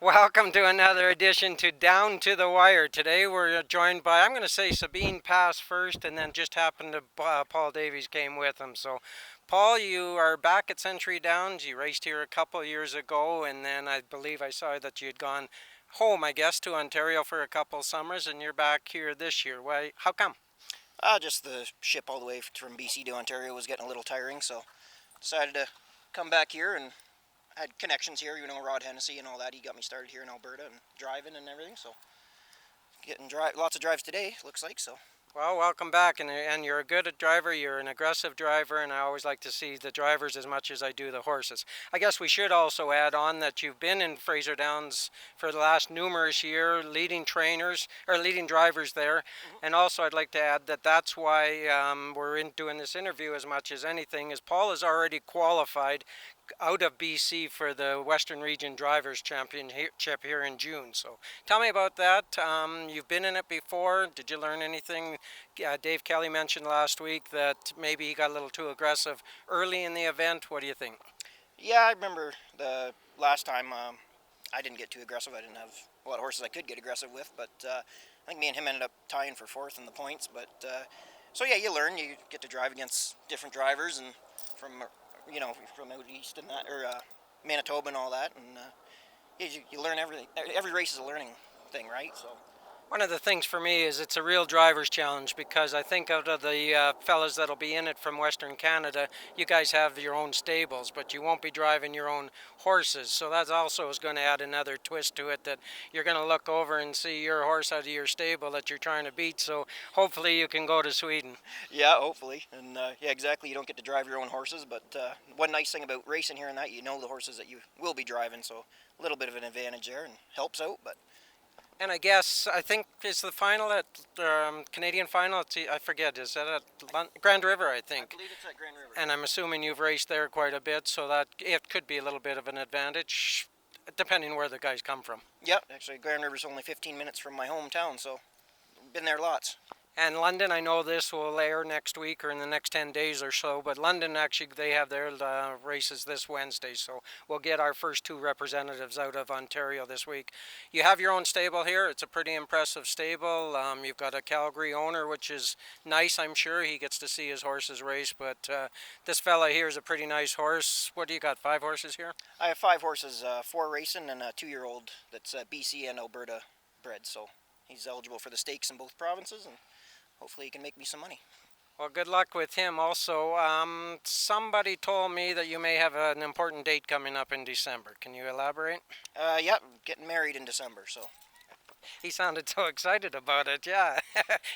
Welcome to another edition to Down to the Wire. Today we're joined by, I'm going to say Sabine Pass first, and then just happened to Paul Davies came with him. So, Paul, you are back at Century Downs. You raced here a couple years ago, and then I believe I saw that you had gone home, I guess, to Ontario for a couple summers, and you're back here this year. Why? How come? Just the ship all the way from BC to Ontario was getting a little tiring, so decided to come back here and had connections here. Rod Hennessy and all that. He got me started here in Alberta and driving and everything. So lots of drives today. Looks like so. Well, welcome back, and you're a good driver. You're an aggressive driver, and I always like to see the drivers as much as I do the horses. I guess we should also add on that you've been in Fraser Downs for the last numerous years, leading trainers or leading drivers there, and also I'd like to add that that's why we're doing this interview as much as anything. Is Paul is already qualified out of BC for the Western Region Drivers Championship here in June. So tell me about that. You've been in it before. Did you learn anything? Dave Kelly mentioned last week that maybe he got a little too aggressive early in the event. What do you think? Yeah, I remember the last time I didn't get too aggressive. I didn't have a lot of horses I could get aggressive with, but I think me and him ended up tying for fourth in the points. But so yeah, you learn. You get to drive against different drivers and from out east and that, or Manitoba and all that, and you learn everything. Every race is a learning thing, right? So. One of the things for me is it's a real driver's challenge because I think out of the fellas that'll be in it from Western Canada, you guys have your own stables, but you won't be driving your own horses. So that also is going to add another twist to it, that you're going to look over and see your horse out of your stable that you're trying to beat. So hopefully you can go to Sweden. Yeah, hopefully. And yeah, exactly. You don't get to drive your own horses, but one nice thing about racing here and that, you know the horses that you will be driving, so a little bit of an advantage there and helps out, but. And I think it's the final at Canadian final. I forget. Is that at Grand River? I think. I believe it's at Grand River. And I'm assuming you've raced there quite a bit, so that it could be a little bit of an advantage, depending where the guys come from. Yep. Actually, Grand River's only 15 minutes from my hometown, so been there lots. And London, I know this will air next week or in the next 10 days or so, but London actually, they have their races this Wednesday, so we'll get our first two representatives out of Ontario this week. You have your own stable here. It's a pretty impressive stable. You've got a Calgary owner, which is nice, I'm sure. He gets to see his horses race, but this fella here is a pretty nice horse. What do you got, 5 horses here? I have 5 horses, 4 racing and a 2-year-old that's BC and Alberta bred, so he's eligible for the stakes in both provinces, and hopefully he can make me some money. Well, good luck with him also. Somebody told me that you may have an important date coming up in December. Can you elaborate? Yeah, getting married in December, so. He sounded so excited about it, yeah.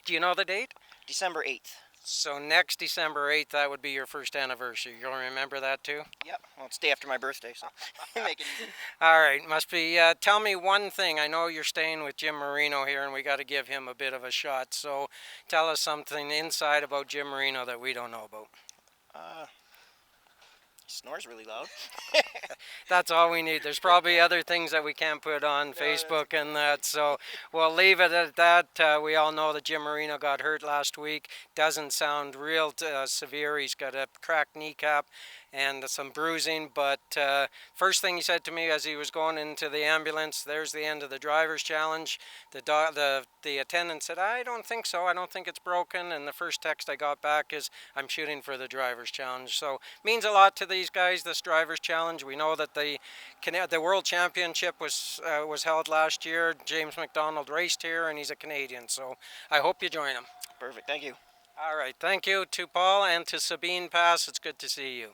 Do you know the date? December 8th. So next December 8th, that would be your first anniversary. You'll remember that too? Yep. Well, it's the day after my birthday, so make it easy. All right, must be. Tell me one thing. I know you're staying with Jim Marino here, and we got to give him a bit of a shot. So tell us something inside about Jim Marino that we don't know about. He snores really loud. That's all we need. There's probably other things that we can't put on Facebook and that, so we'll leave it at that. We all know that Jim Marino got hurt last week. Doesn't sound real severe. He's got a cracked kneecap and some bruising, but first thing he said to me as he was going into the ambulance, there's the end of the driver's challenge. The attendant said, I don't think so. I don't think it's broken. And the first text I got back is, I'm shooting for the driver's challenge. So means a lot to these guys, this driver's challenge. We know that the World Championship was held last year. James McDonald raced here, and he's a Canadian. So I hope you join him. Perfect. Thank you. All right. Thank you to Paul and to Sabine Pass. It's good to see you.